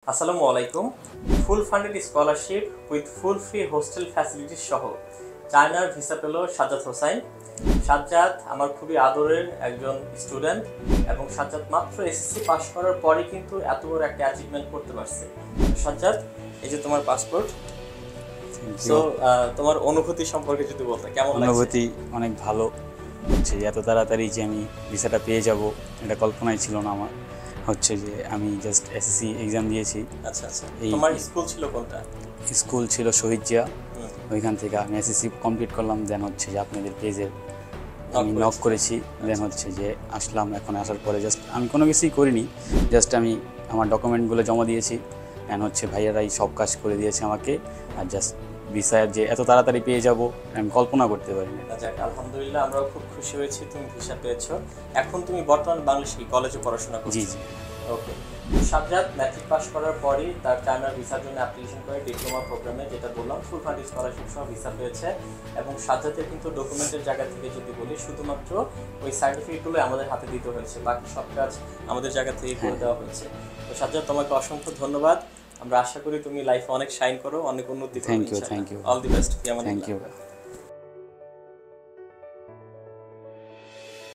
আসসালামু আলাইকুম। ফুল funded scholarship with full free hostel facilities সহ চায়নার ভিসা পেল সাজ্জাদ হোসাইন। সাজ্জাদ আমার খুবই আদরের একজন স্টুডেন্ট এবং সাজ্জাদ মাত্র এসএসসি পাস করার পরই কিন্তু এত বড় একটা অ্যাচিভমেন্ট করতে পারছে। সাজ্জাদ, এই যে তোমার পাসপোর্ট। সো তোমার অনুভূতি সম্পর্কে যদি বলতে কেমন লাগছে? অনুভূতি অনেক ভালো হচ্ছে, এত তাড়াতাড়ি যে আমি ভিসাটা পেয়ে যাব এটা কল্পনাই ছিল না আমার। হচ্ছে যে আমি জাস্ট এসএসসি এক্সাম দিয়েছি। আচ্ছা আচ্ছা, তোমার স্কুল ছিল কোনটা? স্কুল ছিল শহীদ জিয়া, ওইখান থেকে আমি এসএসসি কমপ্লিট করলাম। দেন হচ্ছে যে আপনাদের পেজে আমি নক করেছি, দেন হচ্ছে যে আসলাম। এখন আসার পরে জাস্ট আমি কোনো কিছুই করিনি, জাস্ট আমি আমার ডকুমেন্টগুলো জমা দিয়েছি। দেন হচ্ছে ভাইয়ারাই সব কাজ করে দিয়েছে আমাকে। আর জাস্ট ভিসার যে এত তাড়াতাড়ি পেয়ে যাব আমি কল্পনা করতে পারি না। যাক, আলহামদুলিল্লাহ, আমরাও খুব খুশি হয়েছি তুমি ভিসা পেয়েছো। এখন তুমি বর্তমান বাংলাদেশ কলেজে পড়াশোনা করছো? জি জি। ওকে। সাজ্জাদ ম্যাট্রিক পাস করার পরই তার চায়নার ভিসার জন্য অ্যাপ্লিকেশন করে ডিপ্লোমা প্রোগ্রামে, যেটা বললাম ফুল ফান্ড স্কলারশিপ সহ ভিসা পেয়েছে। এবং সাজ্জাদের কিন্তু ডকুমেন্টের জায়গা থেকে যদি বলি, শুধুমাত্র ওই সার্টিফিকেটগুলো আমাদের হাতে দিতে হয়েছে, বাকি সব কাজ আমাদের জায়গা থেকে করে দেওয়া হয়েছে। তো সাজ্জাদ, তোমাকে অসংখ্য ধন্যবাদ। আমরা আশা করি তুমি লাইফে অনেক শাইন করো, অনেক উন্নতি করো। Thank you. All the best. Thank you.